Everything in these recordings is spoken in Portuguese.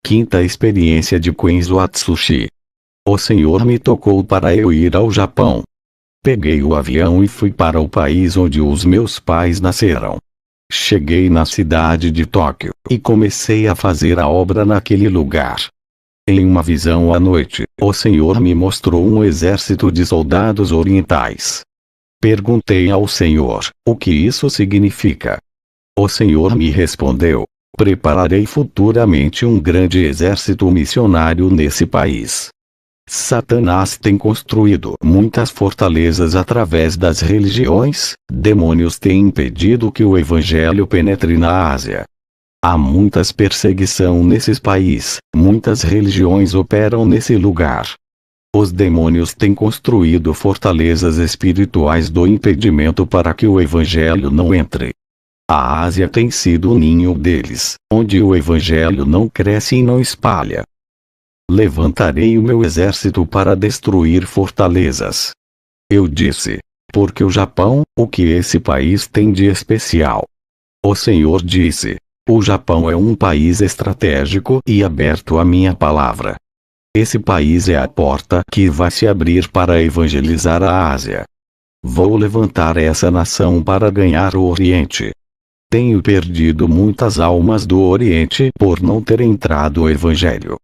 Quinta experiência de Quenzo Atsushi. O Senhor me tocou para eu ir ao Japão. Peguei o avião e fui para o país onde os meus pais nasceram. Cheguei na cidade de Tóquio, e comecei a fazer a obra naquele lugar. Em uma visão à noite, o Senhor me mostrou um exército de soldados orientais. Perguntei ao Senhor, o que isso significa? O Senhor me respondeu, prepararei futuramente um grande exército missionário nesse país. Satanás tem construído muitas fortalezas através das religiões, demônios têm impedido que o evangelho penetre na Ásia. Há muitas perseguição nesses países, muitas religiões operam nesse lugar. Os demônios têm construído fortalezas espirituais do impedimento para que o evangelho não entre. A Ásia tem sido o ninho deles, onde o evangelho não cresce e não espalha. Levantarei o meu exército para destruir fortalezas. Eu disse, porque o Japão, o que esse país tem de especial? O Senhor disse, o Japão é um país estratégico e aberto à minha palavra. Esse país é a porta que vai se abrir para evangelizar a Ásia. Vou levantar essa nação para ganhar o Oriente. Tenho perdido muitas almas do Oriente por não ter entrado o Evangelho.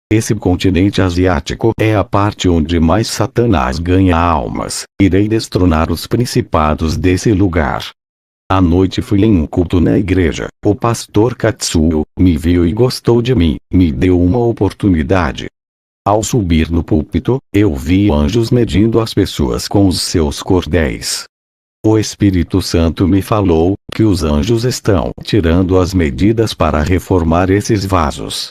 Esse continente asiático é a parte onde mais Satanás ganha almas. Irei destronar os principados desse lugar. À noite fui em um culto na igreja. O pastor Katsuo me viu e gostou de mim, me deu uma oportunidade. Ao subir no púlpito, eu vi anjos medindo as pessoas com os seus cordéis. O Espírito Santo me falou que os anjos estão tirando as medidas para reformar esses vasos.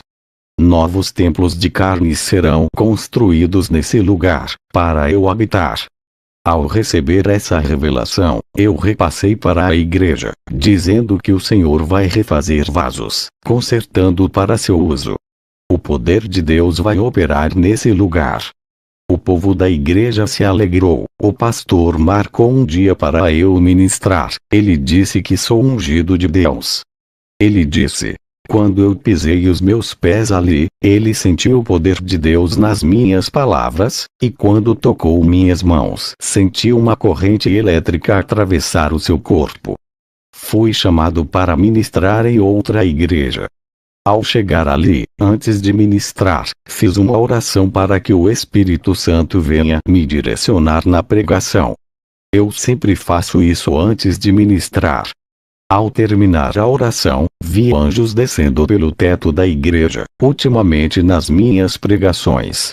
Novos templos de carne serão construídos nesse lugar, para eu habitar. Ao receber essa revelação, eu repassei para a igreja, dizendo que o Senhor vai refazer vasos, consertando para seu uso. O poder de Deus vai operar nesse lugar. O povo da igreja se alegrou. O pastor marcou um dia para eu ministrar. Ele disse que sou ungido de Deus. Ele disse, quando eu pisei os meus pés ali, ele sentiu o poder de Deus nas minhas palavras, e quando tocou minhas mãos, sentiu uma corrente elétrica atravessar o seu corpo. Fui chamado para ministrar em outra igreja. Ao chegar ali, antes de ministrar, fiz uma oração para que o Espírito Santo venha me direcionar na pregação. Eu sempre faço isso antes de ministrar. Ao terminar a oração, vi anjos descendo pelo teto da igreja, ultimamente nas minhas pregações.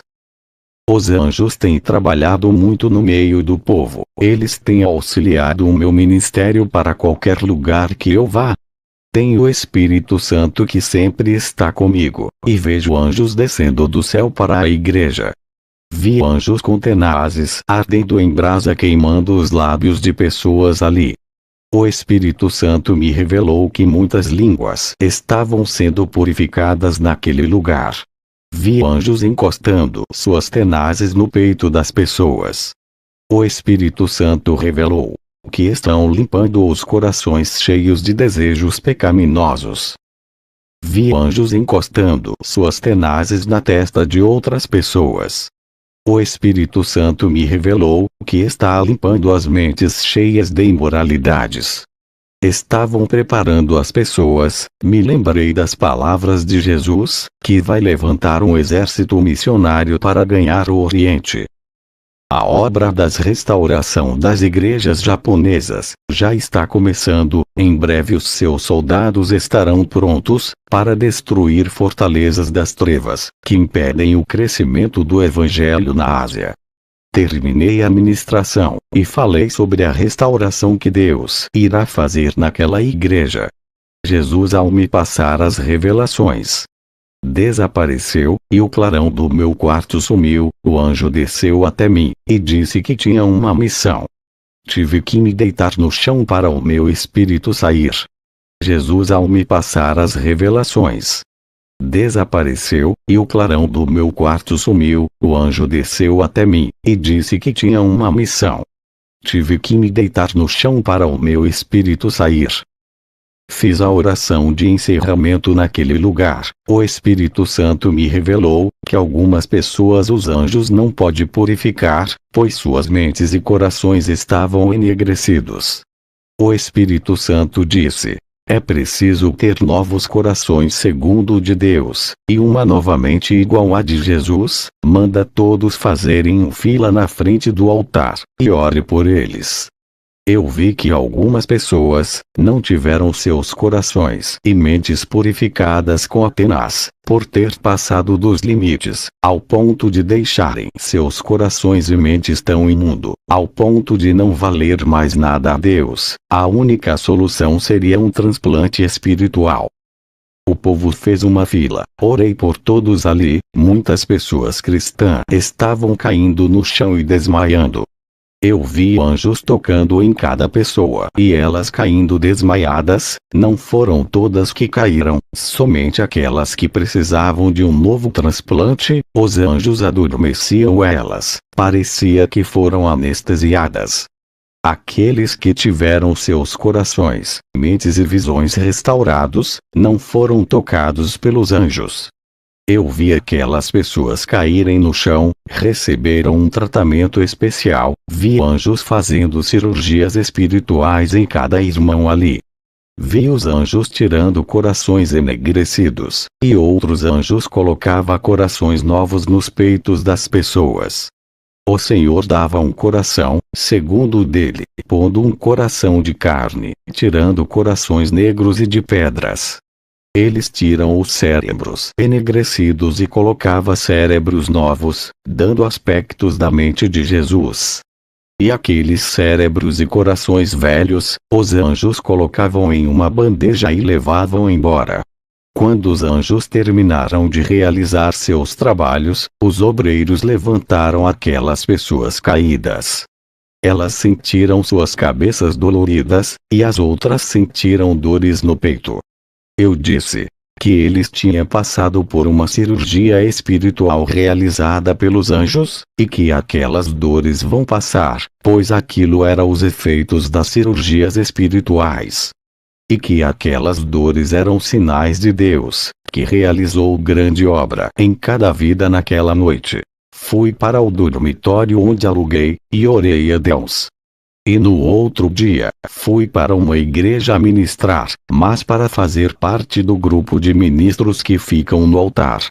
Os anjos têm trabalhado muito no meio do povo, eles têm auxiliado o meu ministério para qualquer lugar que eu vá. Tenho o Espírito Santo que sempre está comigo, e vejo anjos descendo do céu para a igreja. Vi anjos com tenazes ardendo em brasa queimando os lábios de pessoas ali. O Espírito Santo me revelou que muitas línguas estavam sendo purificadas naquele lugar. Vi anjos encostando suas tenazes no peito das pessoas. O Espírito Santo revelou que estão limpando os corações cheios de desejos pecaminosos. Vi anjos encostando suas tenazes na testa de outras pessoas. O Espírito Santo me revelou que está limpando as mentes cheias de imoralidades. Estavam preparando as pessoas. Me lembrei das palavras de Jesus, que vai levantar um exército missionário para ganhar o Oriente. A obra da restauração das igrejas japonesas já está começando. Em breve os seus soldados estarão prontos para destruir fortalezas das trevas que impedem o crescimento do evangelho na Ásia. Terminei a ministração e falei sobre a restauração que Deus irá fazer naquela igreja. Jesus, ao me passar as revelações, desapareceu, e o clarão do meu quarto sumiu. O anjo desceu até mim, e disse que tinha uma missão. Tive que me deitar no chão para o meu espírito sair. Jesus, ao me passar as revelações, desapareceu, e o clarão do meu quarto sumiu. O anjo desceu até mim, e disse que tinha uma missão. Tive que me deitar no chão para o meu espírito sair. Fiz a oração de encerramento naquele lugar. O Espírito Santo me revelou que algumas pessoas os anjos não podem purificar, pois suas mentes e corações estavam enegrecidos. O Espírito Santo disse: é preciso ter novos corações segundo o de Deus, e uma nova mente igual à de Jesus. Manda todos fazerem fila na frente do altar, e ore por eles. Eu vi que algumas pessoas não tiveram seus corações e mentes purificadas com Atenas, por ter passado dos limites, ao ponto de deixarem seus corações e mentes tão imundo, ao ponto de não valer mais nada a Deus. A única solução seria um transplante espiritual. O povo fez uma fila. Orei por todos ali. Muitas pessoas cristãs estavam caindo no chão e desmaiando. Eu vi anjos tocando em cada pessoa e elas caindo desmaiadas. Não foram todas que caíram, somente aquelas que precisavam de um novo transplante. Os anjos adormeciam elas, parecia que foram anestesiadas. Aqueles que tiveram seus corações, mentes e visões restaurados, não foram tocados pelos anjos. Eu vi aquelas pessoas caírem no chão, receberam um tratamento especial, vi anjos fazendo cirurgias espirituais em cada irmão ali. Vi os anjos tirando corações enegrecidos, e outros anjos colocavam corações novos nos peitos das pessoas. O Senhor dava um coração, segundo o dele, pondo um coração de carne, tirando corações negros e de pedras. Eles tiram os cérebros enegrecidos e colocava cérebros novos, dando aspectos da mente de Jesus. E aqueles cérebros e corações velhos, os anjos colocavam em uma bandeja e levavam embora. Quando os anjos terminaram de realizar seus trabalhos, os obreiros levantaram aquelas pessoas caídas. Elas sentiram suas cabeças doloridas, e as outras sentiram dores no peito. Eu disse que eles tinham passado por uma cirurgia espiritual realizada pelos anjos, e que aquelas dores vão passar, pois aquilo eram os efeitos das cirurgias espirituais. E que aquelas dores eram sinais de Deus, que realizou grande obra em cada vida naquela noite. Fui para o dormitório onde aluguei, e orei a Deus. E no outro dia, fui para uma igreja ministrar, mas para fazer parte do grupo de ministros que ficam no altar.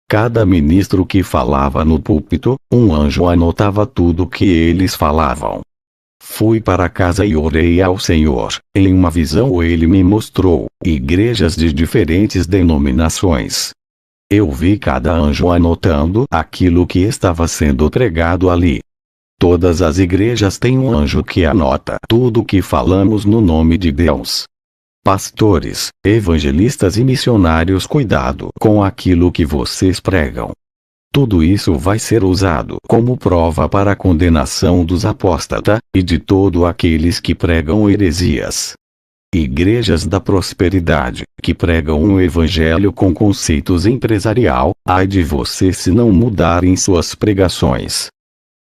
Cada ministro que falava no púlpito, um anjo anotava tudo o que eles falavam. Fui para casa e orei ao Senhor. Em uma visão ele me mostrou igrejas de diferentes denominações. Eu vi cada anjo anotando aquilo que estava sendo pregado ali. Todas as igrejas têm um anjo que anota tudo o que falamos no nome de Deus. Pastores, evangelistas e missionários, cuidado com aquilo que vocês pregam. Tudo isso vai ser usado como prova para a condenação dos apóstatas, e de todos aqueles que pregam heresias. Igrejas da prosperidade, que pregam um evangelho com conceitos empresarial, ai de você se não mudarem suas pregações.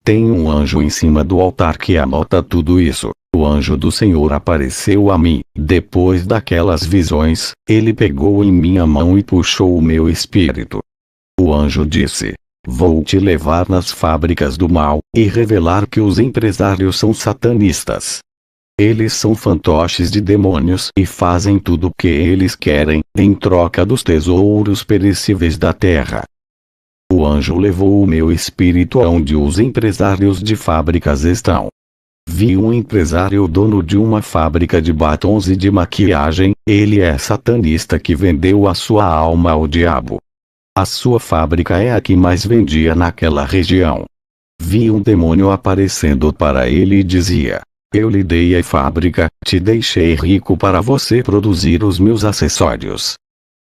Tem um anjo em cima do altar que anota tudo isso. O anjo do Senhor apareceu a mim. Depois daquelas visões, ele pegou em minha mão e puxou o meu espírito. O anjo disse: vou te levar nas fábricas do mal, e revelar que os empresários são satanistas. Eles são fantoches de demônios e fazem tudo o que eles querem, em troca dos tesouros perecíveis da terra. O anjo levou o meu espírito aonde os empresários de fábricas estão. Vi um empresário dono de uma fábrica de batons e de maquiagem. Ele é satanista que vendeu a sua alma ao diabo. A sua fábrica é a que mais vendia naquela região. Vi um demônio aparecendo para ele e dizia: eu lhe dei a fábrica, te deixei rico para você produzir os meus acessórios.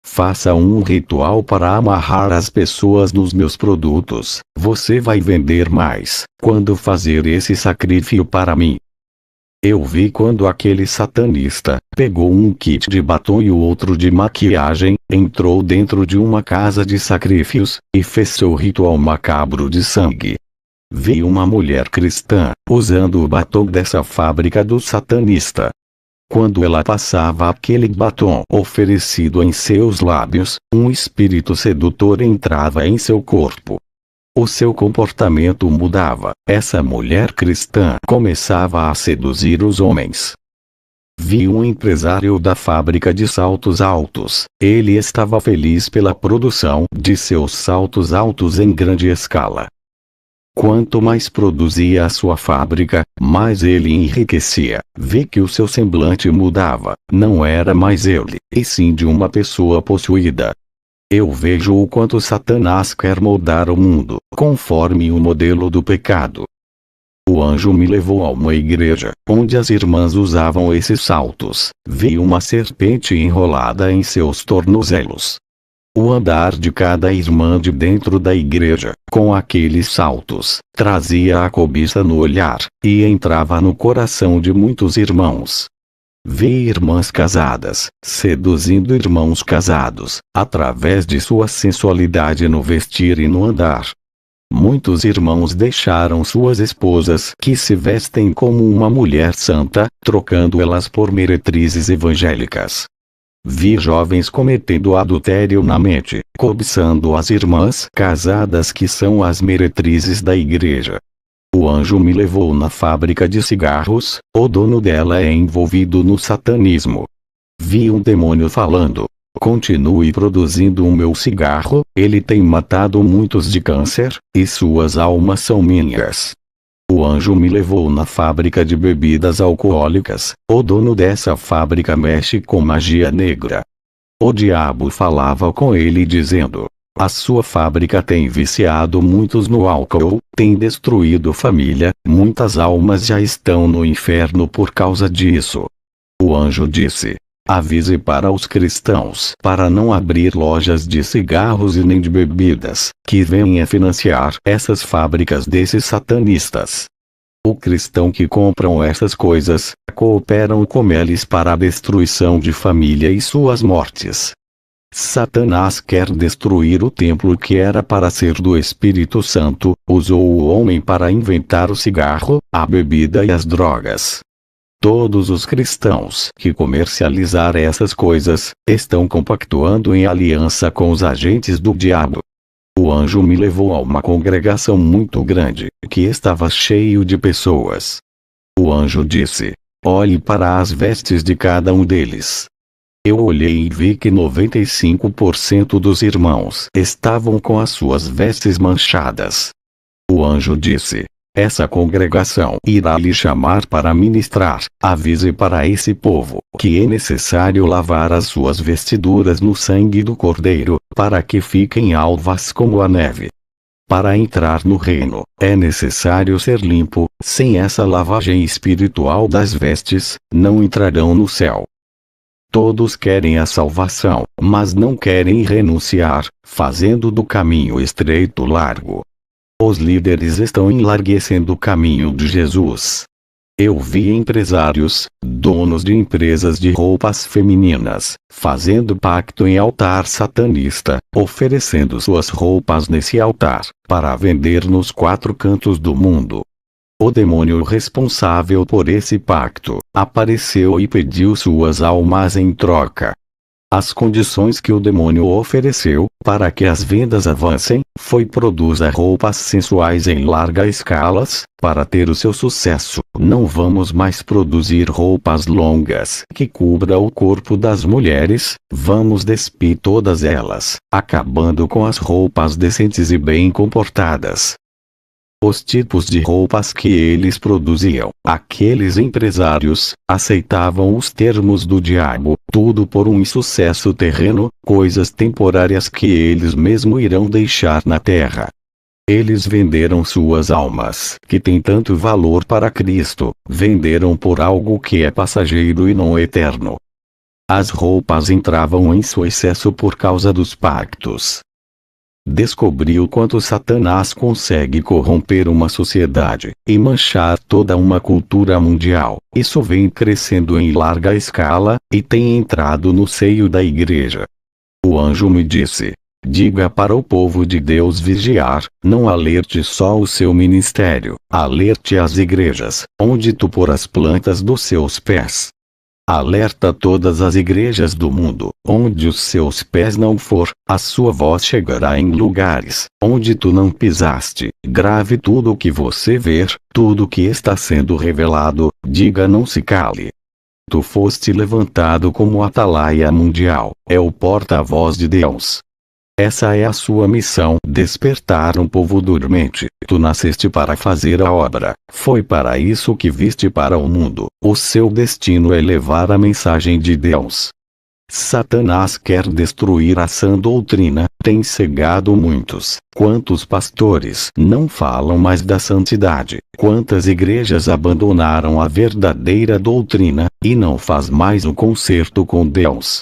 Faça um ritual para amarrar as pessoas nos meus produtos. Você vai vender mais quando fazer esse sacrifício para mim. Eu vi quando aquele satanista pegou um kit de batom e o outro de maquiagem, entrou dentro de uma casa de sacrifícios, e fez seu ritual macabro de sangue. Vi uma mulher cristã usando o batom dessa fábrica do satanista. Quando ela passava aquele batom oferecido em seus lábios, um espírito sedutor entrava em seu corpo. O seu comportamento mudava. Essa mulher cristã começava a seduzir os homens. Vi um empresário da fábrica de saltos altos. Ele estava feliz pela produção de seus saltos altos em grande escala. Quanto mais produzia a sua fábrica, mais ele enriquecia. Vi que o seu semblante mudava. Não era mais ele, e sim de uma pessoa possuída. Eu vejo o quanto Satanás quer moldar o mundo, conforme o modelo do pecado. O anjo me levou a uma igreja, onde as irmãs usavam esses saltos. Vi uma serpente enrolada em seus tornozelos. O andar de cada irmã de dentro da igreja, com aqueles saltos, trazia a cobiça no olhar, e entrava no coração de muitos irmãos. Vi irmãs casadas, seduzindo irmãos casados, através de sua sensualidade no vestir e no andar. Muitos irmãos deixaram suas esposas que se vestem como uma mulher santa, trocando elas por meretrizes evangélicas. Vi jovens cometendo adultério na mente, cobiçando as irmãs casadas que são as meretrizes da igreja. O anjo me levou na fábrica de cigarros, o dono dela é envolvido no satanismo. Vi um demônio falando: continue produzindo o meu cigarro, ele tem matado muitos de câncer, e suas almas são minhas. O anjo me levou na fábrica de bebidas alcoólicas. O dono dessa fábrica mexe com magia negra. O diabo falava com ele dizendo: a sua fábrica tem viciado muitos no álcool, tem destruído família, muitas almas já estão no inferno por causa disso. O anjo disse: avise para os cristãos para não abrir lojas de cigarros e nem de bebidas, que venham financiar essas fábricas desses satanistas. O cristão que compram essas coisas, cooperam com eles para a destruição de família e suas mortes. Satanás quer destruir o templo que era para ser do Espírito Santo, usou o homem para inventar o cigarro, a bebida e as drogas. Todos os cristãos que comercializar essas coisas, estão compactuando em aliança com os agentes do diabo. O anjo me levou a uma congregação muito grande, que estava cheio de pessoas. O anjo disse: olhe para as vestes de cada um deles. Eu olhei e vi que 95% dos irmãos estavam com as suas vestes manchadas. O anjo disse: essa congregação irá lhe chamar para ministrar. Avise para esse povo que é necessário lavar as suas vestiduras no sangue do Cordeiro, para que fiquem alvas como a neve. Para entrar no reino, é necessário ser limpo. Sem essa lavagem espiritual das vestes, não entrarão no céu. Todos querem a salvação, mas não querem renunciar, fazendo do caminho estreito largo. Os líderes estão enlarguecendo o caminho de Jesus. Eu vi empresários, donos de empresas de roupas femininas, fazendo pacto em altar satanista, oferecendo suas roupas nesse altar, para vender nos 4 cantos do mundo. O demônio responsável por esse pacto, apareceu e pediu suas almas em troca. As condições que o demônio ofereceu, para que as vendas avancem, foi produza roupas sensuais em larga escalas, para ter o seu sucesso. Não vamos mais produzir roupas longas que cubra o corpo das mulheres, vamos despir todas elas, acabando com as roupas decentes e bem comportadas. Os tipos de roupas que eles produziam, aqueles empresários, aceitavam os termos do diabo, tudo por um insucesso terreno, coisas temporárias que eles mesmos irão deixar na terra. Eles venderam suas almas, que têm tanto valor para Cristo, venderam por algo que é passageiro e não eterno. As roupas entravam em seu excesso por causa dos pactos. Descobri o quanto Satanás consegue corromper uma sociedade, e manchar toda uma cultura mundial. Isso vem crescendo em larga escala, e tem entrado no seio da igreja. O anjo me disse: diga para o povo de Deus vigiar, não alerte só o seu ministério, alerte as igrejas, onde tu pôr as plantas dos seus pés. Alerta todas as igrejas do mundo: onde os seus pés não for, a sua voz chegará em lugares onde tu não pisaste. Grave tudo o que você ver, tudo que está sendo revelado, diga: não se cale. Tu foste levantado como atalaia mundial, é o porta-voz de Deus. Essa é a sua missão: despertar um povo dormente. Tu nasceste para fazer a obra, foi para isso que viste para o mundo. O seu destino é levar a mensagem de Deus. Satanás quer destruir a sã doutrina, tem cegado muitos. Quantos pastores não falam mais da santidade? Quantas igrejas abandonaram a verdadeira doutrina, e não faz mais o concerto com Deus?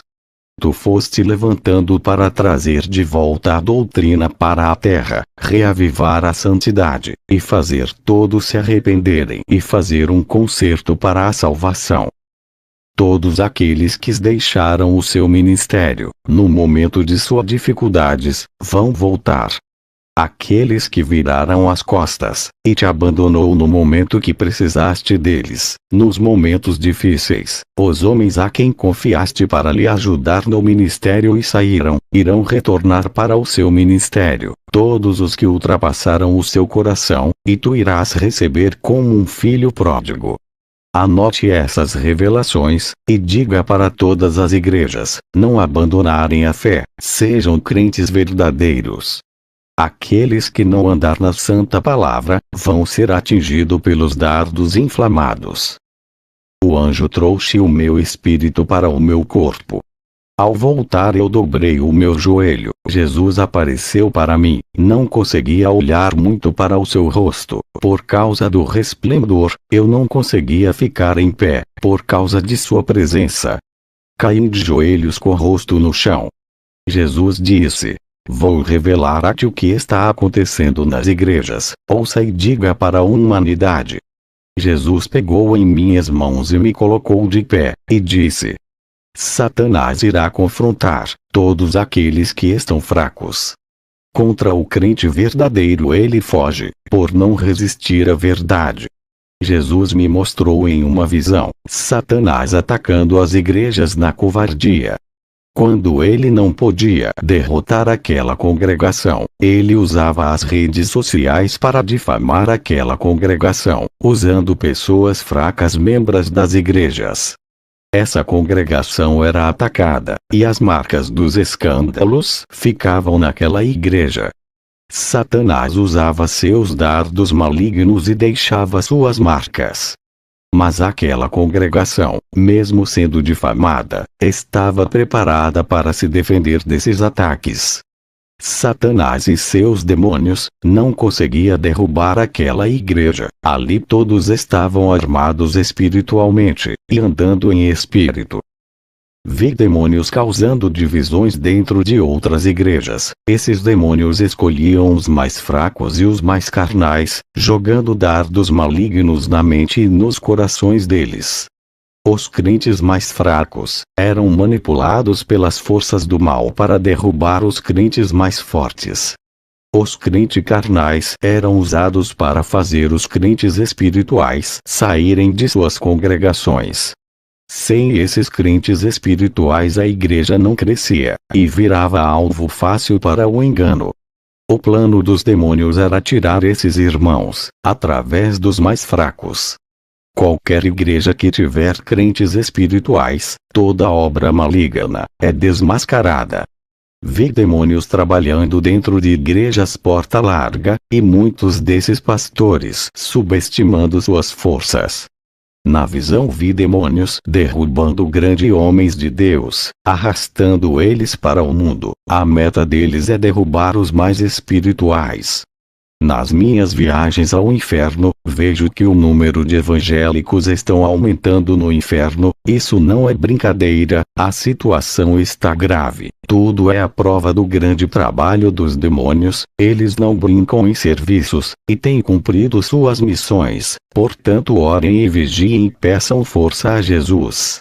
Tu foste levantando para trazer de volta a doutrina para a terra, reavivar a santidade, e fazer todos se arrependerem e fazer um concerto para a salvação. Todos aqueles que deixaram o seu ministério, no momento de suas dificuldades, vão voltar. Aqueles que viraram as costas, e te abandonou no momento que precisaste deles, nos momentos difíceis, os homens a quem confiaste para lhe ajudar no ministério e saíram, irão retornar para o seu ministério. Todos os que ultrapassaram o seu coração, e tu irás receber como um filho pródigo. Anote essas revelações, e diga para todas as igrejas, não abandonarem a fé, sejam crentes verdadeiros. Aqueles que não andar na santa palavra, vão ser atingidos pelos dardos inflamados. O anjo trouxe o meu espírito para o meu corpo. Ao voltar eu dobrei o meu joelho. Jesus apareceu para mim. Não conseguia olhar muito para o seu rosto. Por causa do resplendor, eu não conseguia ficar em pé, por causa de sua presença. Caí de joelhos com o rosto no chão. Jesus disse: vou revelar a ti o que está acontecendo nas igrejas. Ouça e diga para a humanidade. Jesus pegou em minhas mãos e me colocou de pé, e disse: Satanás irá confrontar todos aqueles que estão fracos. Contra o crente verdadeiro ele foge, por não resistir à verdade. Jesus me mostrou em uma visão Satanás atacando as igrejas na covardia. Quando ele não podia derrotar aquela congregação, ele usava as redes sociais para difamar aquela congregação, usando pessoas fracas, membros das igrejas. Essa congregação era atacada, e as marcas dos escândalos ficavam naquela igreja. Satanás usava seus dardos malignos e deixava suas marcas. Mas aquela congregação, mesmo sendo difamada, estava preparada para se defender desses ataques. Satanás e seus demônios não conseguiam derrubar aquela igreja. Ali todos estavam armados espiritualmente, e andando em espírito. Vi demônios causando divisões dentro de outras igrejas. Esses demônios escolhiam os mais fracos e os mais carnais, jogando dardos malignos na mente e nos corações deles. Os crentes mais fracos eram manipulados pelas forças do mal para derrubar os crentes mais fortes. Os crentes carnais eram usados para fazer os crentes espirituais saírem de suas congregações. Sem esses crentes espirituais a igreja não crescia, e virava alvo fácil para o engano. O plano dos demônios era tirar esses irmãos, através dos mais fracos. Qualquer igreja que tiver crentes espirituais, toda obra maligna é desmascarada. Vi demônios trabalhando dentro de igrejas porta larga, e muitos desses pastores subestimando suas forças. Na visão vi demônios derrubando grandes homens de Deus, arrastando eles para o mundo. A meta deles é derrubar os mais espirituais. Nas minhas viagens ao inferno, vejo que o número de evangélicos estão aumentando no inferno. Isso não é brincadeira, a situação está grave. Tudo é a prova do grande trabalho dos demônios. Eles não brincam em serviços, e têm cumprido suas missões. Portanto, orem e vigiem e peçam força a Jesus.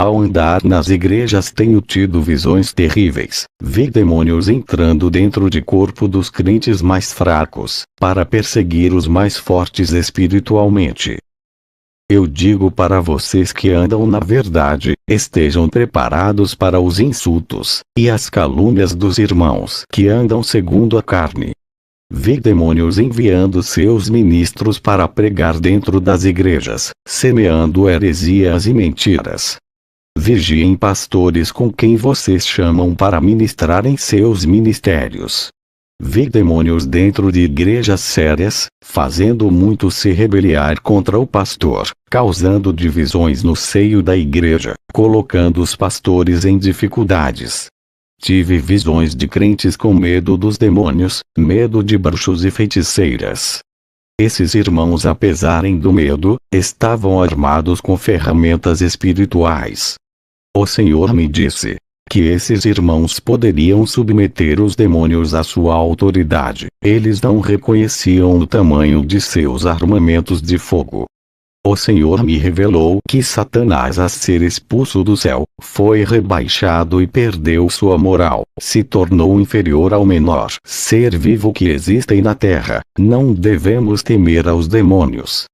Ao andar nas igrejas tenho tido visões terríveis. Vi demônios entrando dentro de corpo dos crentes mais fracos, para perseguir os mais fortes espiritualmente. Eu digo para vocês que andam na verdade, estejam preparados para os insultos e as calúnias dos irmãos que andam segundo a carne. Vi demônios enviando seus ministros para pregar dentro das igrejas, semeando heresias e mentiras. Vigiem pastores com quem vocês chamam para ministrar em seus ministérios. Vi demônios dentro de igrejas sérias, fazendo muitos se rebeliar contra o pastor, causando divisões no seio da igreja, colocando os pastores em dificuldades. Tive visões de crentes com medo dos demônios, medo de bruxos e feiticeiras. Esses irmãos, apesar do medo, estavam armados com ferramentas espirituais. O Senhor me disse que esses irmãos poderiam submeter os demônios à sua autoridade. Eles não reconheciam o tamanho de seus armamentos de fogo. O Senhor me revelou que Satanás, a ser expulso do céu, foi rebaixado e perdeu sua moral, se tornou inferior ao menor ser vivo que existe na terra. Não devemos temer aos demônios.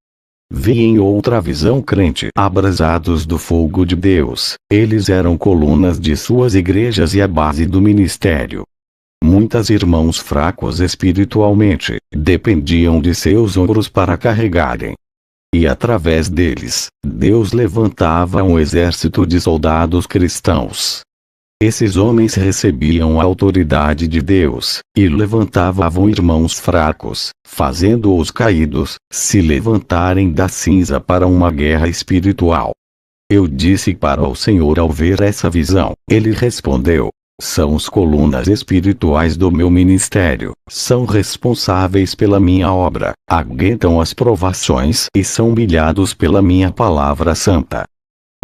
Vi em outra visão crente abrasados do fogo de Deus. Eles eram colunas de suas igrejas e a base do ministério. Muitos irmãos fracos espiritualmente dependiam de seus ombros para carregarem. E através deles, Deus levantava um exército de soldados cristãos. Esses homens recebiam a autoridade de Deus, e levantavam irmãos fracos, fazendo-os caídos, se levantarem da cinza para uma guerra espiritual. Eu disse para o Senhor ao ver essa visão. Ele respondeu: são os colunas espirituais do meu ministério, são responsáveis pela minha obra, aguentam as provações e são humilhados pela minha palavra santa.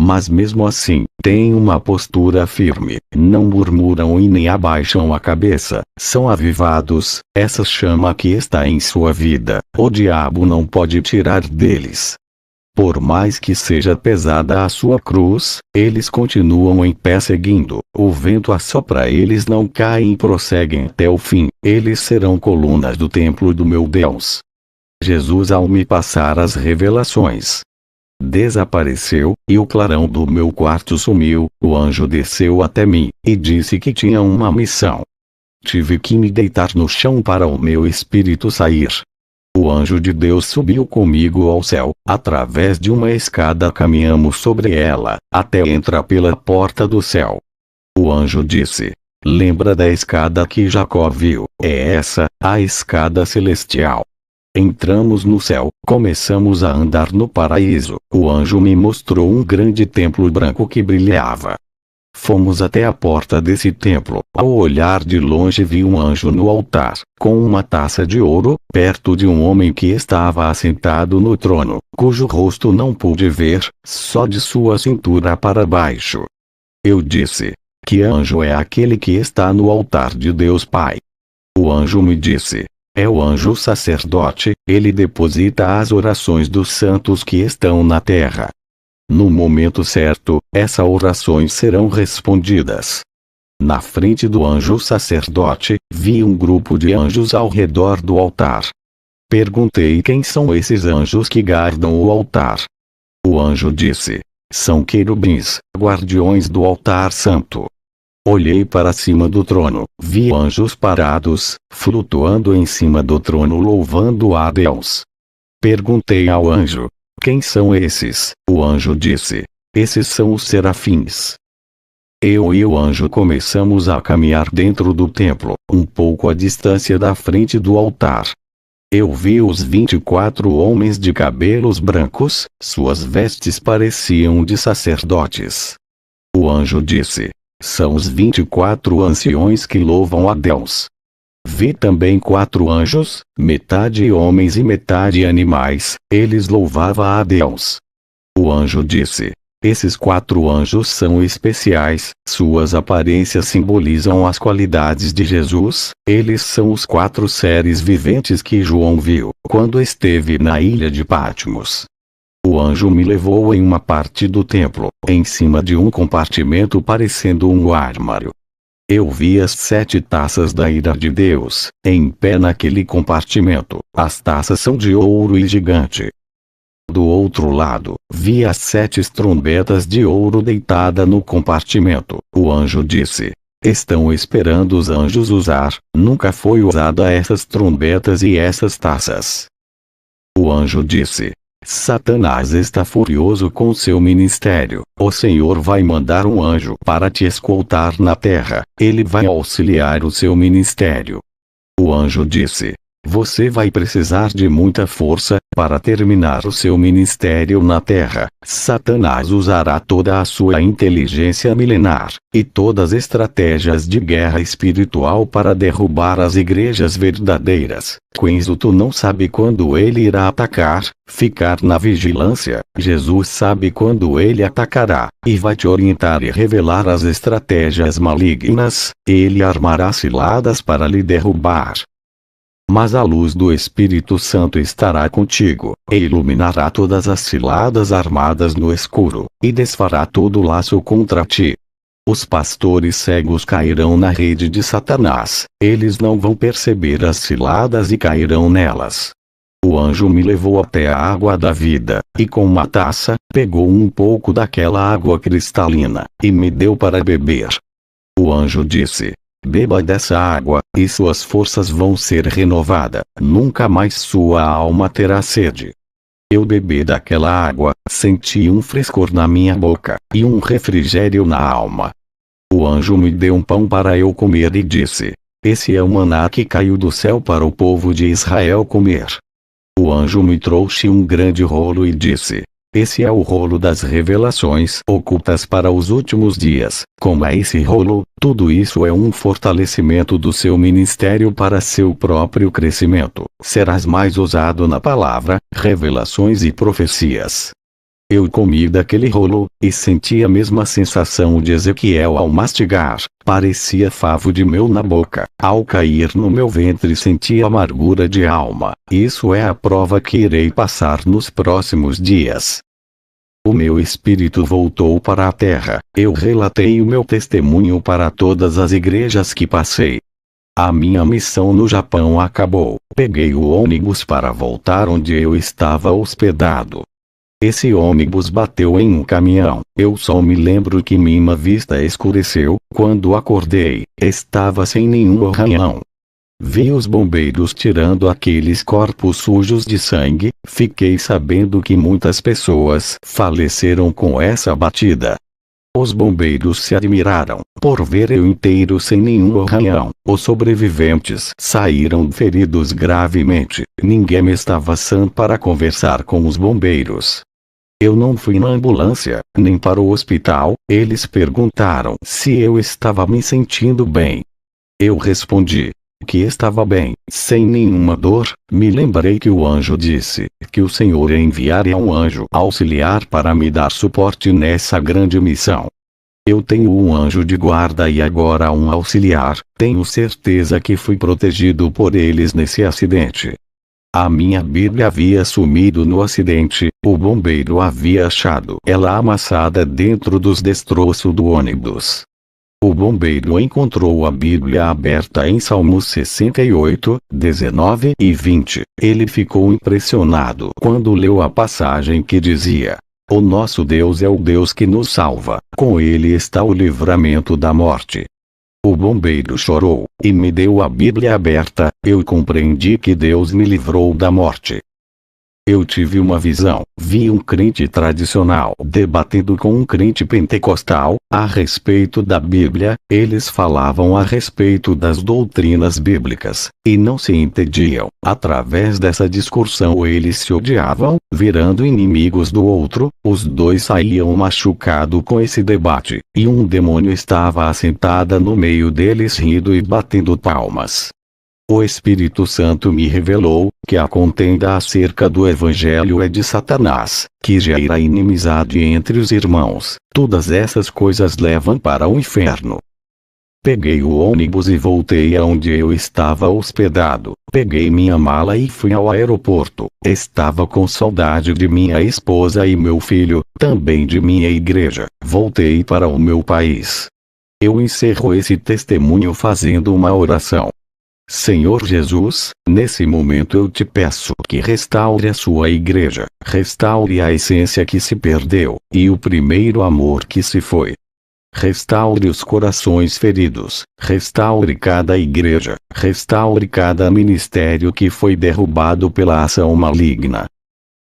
Mas mesmo assim, têm uma postura firme, não murmuram e nem abaixam a cabeça, são avivados. Essa chama que está em sua vida, o diabo não pode tirar deles. Por mais que seja pesada a sua cruz, eles continuam em pé seguindo. O vento assopra, eles não caem e prosseguem até o fim. Eles serão colunas do templo do meu Deus. Jesus, ao me passar as revelações, desapareceu, e o clarão do meu quarto sumiu. O anjo desceu até mim, e disse que tinha uma missão. Tive que me deitar no chão para o meu espírito sair. O anjo de Deus subiu comigo ao céu. Através de uma escada caminhamos sobre ela, até entrar pela porta do céu. O anjo disse: lembra da escada que Jacó viu? É essa, a escada celestial. Entramos no céu, começamos a andar no paraíso. O anjo me mostrou um grande templo branco que brilhava. Fomos até a porta desse templo. Ao olhar de longe vi um anjo no altar, com uma taça de ouro, perto de um homem que estava assentado no trono, cujo rosto não pude ver, só de sua cintura para baixo. Eu disse: que anjo é aquele que está no altar de Deus Pai? O anjo me disse: é o anjo sacerdote, ele deposita as orações dos santos que estão na terra. No momento certo, essas orações serão respondidas. Na frente do anjo sacerdote, vi um grupo de anjos ao redor do altar. Perguntei quem são esses anjos que guardam o altar. O anjo disse: são querubins, guardiões do altar santo. Olhei para cima do trono, vi anjos parados, flutuando em cima do trono louvando a Deus. Perguntei ao anjo: quem são esses? O anjo disse: esses são os serafins. Eu e o anjo começamos a caminhar dentro do templo, um pouco à distância da frente do altar. Eu vi os 24 homens de cabelos brancos, suas vestes pareciam de sacerdotes. O anjo disse: são os 24 anciões que louvam a Deus. Vi também 4 anjos, metade homens e metade animais, eles louvavam a Deus. O anjo disse: esses 4 anjos são especiais, suas aparências simbolizam as qualidades de Jesus, eles são os 4 seres viventes que João viu, quando esteve na ilha de Patmos. O anjo me levou em uma parte do templo, em cima de um compartimento parecendo um armário. Eu vi as 7 taças da ira de Deus, em pé naquele compartimento. As taças são de ouro e gigante. Do outro lado, vi as 7 trombetas de ouro deitada no compartimento. O anjo disse: estão esperando os anjos usar, nunca foi usada essas trombetas e essas taças. O anjo disse: Satanás está furioso com seu ministério. O Senhor vai mandar um anjo para te escoltar na terra. Ele vai auxiliar o seu ministério. O anjo disse: você vai precisar de muita força para terminar o seu ministério na terra. Satanás usará toda a sua inteligência milenar e todas as estratégias de guerra espiritual para derrubar as igrejas verdadeiras. Quinzo, tu não sabe quando ele irá atacar. Ficar na vigilância. Jesus sabe quando ele atacará e vai te orientar e revelar as estratégias malignas. Ele armará ciladas para lhe derrubar. Mas a luz do Espírito Santo estará contigo, e iluminará todas as ciladas armadas no escuro, e desfará todo o laço contra ti. Os pastores cegos cairão na rede de Satanás, eles não vão perceber as ciladas e cairão nelas. O anjo me levou até a água da vida, e com uma taça, pegou um pouco daquela água cristalina, e me deu para beber. O anjo disse: beba dessa água, e suas forças vão ser renovadas. Nunca mais sua alma terá sede. Eu bebi daquela água, senti um frescor na minha boca, e um refrigério na alma. O anjo me deu um pão para eu comer e disse: esse é o maná que caiu do céu para o povo de Israel comer. O anjo me trouxe um grande rolo e disse: esse é o rolo das revelações ocultas para os últimos dias. Coma esse rolo. Tudo isso é um fortalecimento do seu ministério para seu próprio crescimento. Serás mais ousado na palavra, revelações e profecias. Eu comi daquele rolo, e senti a mesma sensação de Ezequiel ao mastigar. Parecia favo de mel na boca. Ao cair no meu ventre senti amargura de alma. Isso é a prova que irei passar nos próximos dias. O meu espírito voltou para a terra. Eu relatei o meu testemunho para todas as igrejas que passei. A minha missão no Japão acabou. Peguei o ônibus para voltar onde eu estava hospedado. Esse ônibus bateu em um caminhão. Eu só me lembro que minha vista escureceu. Quando acordei, estava sem nenhum arranhão. Vi os bombeiros tirando aqueles corpos sujos de sangue. Fiquei sabendo que muitas pessoas faleceram com essa batida. Os bombeiros se admiraram por ver eu inteiro sem nenhum arranhão. Os sobreviventes saíram feridos gravemente. Ninguém estava sã para conversar com os bombeiros. Eu não fui na ambulância, nem para o hospital. Eles perguntaram se eu estava me sentindo bem. Eu respondi que estava bem, sem nenhuma dor. Me lembrei que o anjo disse que o Senhor enviaria um anjo auxiliar para me dar suporte nessa grande missão. Eu tenho um anjo de guarda e agora um auxiliar. Tenho certeza que fui protegido por eles nesse acidente. A minha Bíblia havia sumido no acidente. O bombeiro havia achado ela amassada dentro dos destroços do ônibus. O bombeiro encontrou a Bíblia aberta em Salmos 68, 19 e 20. Ele ficou impressionado quando leu a passagem que dizia: o nosso Deus é o Deus que nos salva. Com ele está o livramento da morte. O bombeiro chorou e me deu a Bíblia aberta. Eu compreendi que Deus me livrou da morte. Eu tive uma visão. Vi um crente tradicional debatendo com um crente pentecostal a respeito da Bíblia. Eles falavam a respeito das doutrinas bíblicas e não se entendiam. Através dessa discussão eles se odiavam, virando inimigos do outro. Os dois saíam machucados com esse debate, e um demônio estava assentada no meio deles rindo e batendo palmas. O Espírito Santo me revelou que a contenda acerca do Evangelho é de Satanás, que gera inimizade entre os irmãos. Todas essas coisas levam para o inferno. Peguei o ônibus e voltei aonde eu estava hospedado. Peguei minha mala e fui ao aeroporto. Estava com saudade de minha esposa e meu filho, também de minha igreja. Voltei para o meu país. Eu encerro esse testemunho fazendo uma oração. Senhor Jesus, nesse momento eu te peço que restaure a sua igreja, restaure a essência que se perdeu, e o primeiro amor que se foi. Restaure os corações feridos, restaure cada igreja, restaure cada ministério que foi derrubado pela ação maligna.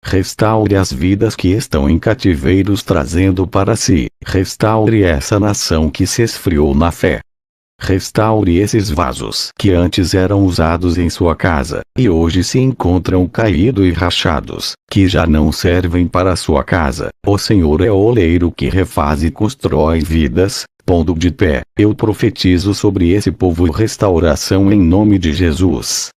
Restaure as vidas que estão em cativeiros trazendo para si, restaure essa nação que se esfriou na fé. Restaure esses vasos que antes eram usados em sua casa, e hoje se encontram caídos e rachados, que já não servem para sua casa. O Senhor é o oleiro que refaz e constrói vidas. Pondo de pé, eu profetizo sobre esse povo restauração em nome de Jesus.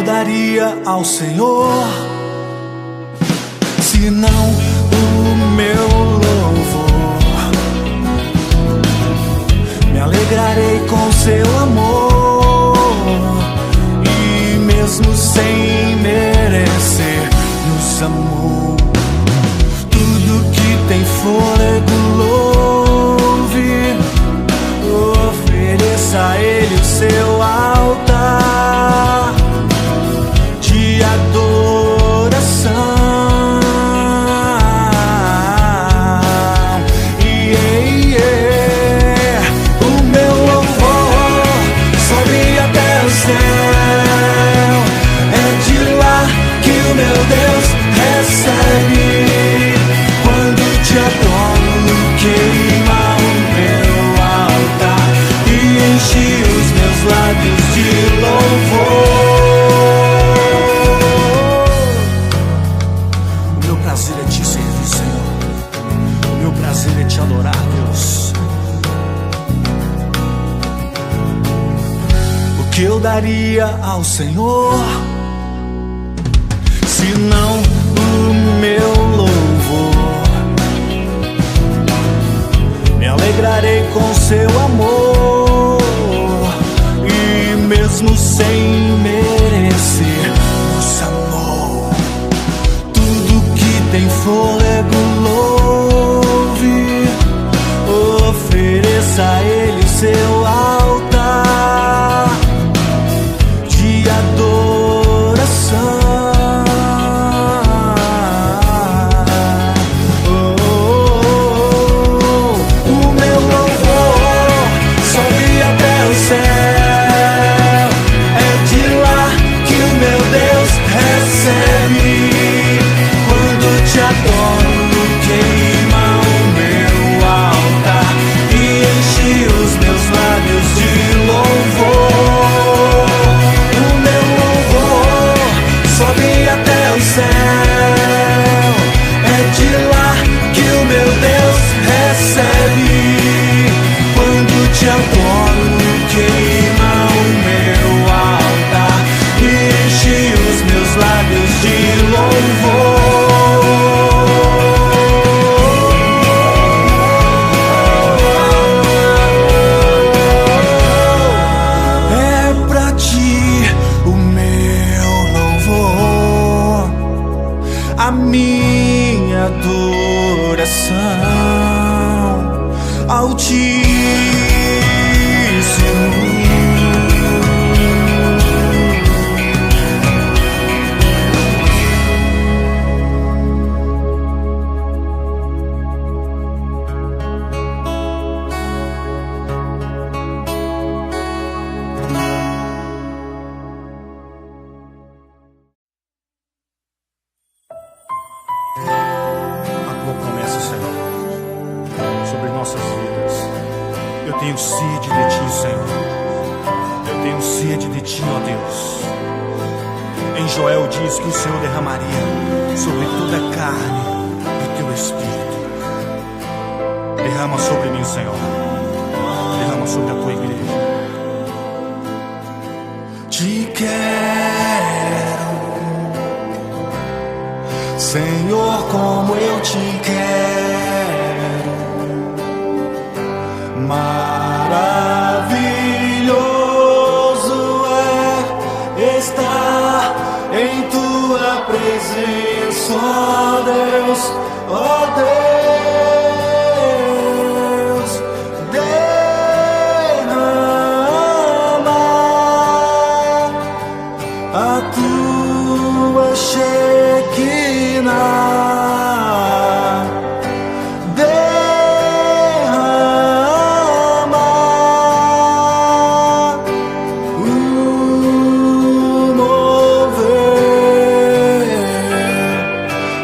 Daria ao Senhor, se não o meu louvor. Me alegrarei com seu amor, e mesmo sem merecer, nos amou. Tudo que tem fôlego louve, ofereça a Ele o seu altar de adoração. O meu louvor sobe até o céu, é de lá que o meu Deus recebe. Quando te adoro, queima o meu altar e enche os meus lábios de louvor. Prazer é te adorar, Deus. O que eu daria ao Senhor, se não o meu louvor? Me alegrarei com seu amor, e mesmo sem merecer, nos amou. Tudo que tem fôlego ofereça a Ele seu altar de adoração. O meu louvor sobe até o céu, é de lá que o meu Deus recebe. Quando te adoro, queima o meu altar e enche os meus lábios de louvor. O meu louvor sobe até o céu, é de lá que o meu Deus recebe. Quando te adoro, queima o meu altar e enche os meus lábios de louvor. A minha adoração Altíssimo. Eu tenho sede de Ti, Senhor. Eu tenho sede de Ti, ó Deus. Em Joel diz que o Senhor derramaria sobre toda a carne do Teu Espírito. Derrama sobre mim, Senhor. Derrama sobre a Tua igreja. Te quero Senhor, como eu te quero. Maravilhoso é estar em tua presença, ó Deus, ó Deus. Derrama a tua Shekinah.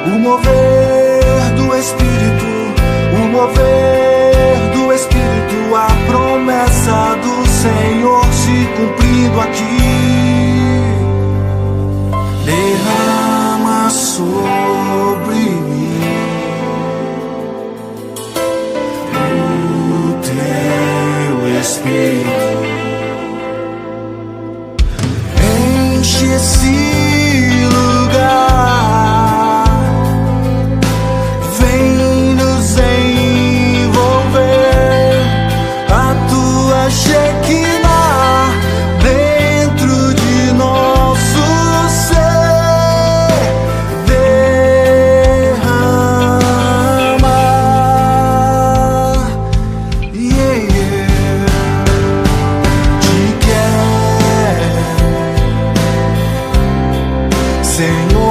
O mover do Espírito, a promessa do Senhor se cumprindo aqui. Derrama sobre mim o teu Espírito. Enche esse lugar, vem nos envolver, a tua Shekinah dentro de nosso ser. Derrama, yeah, yeah. Te quero, Senhor.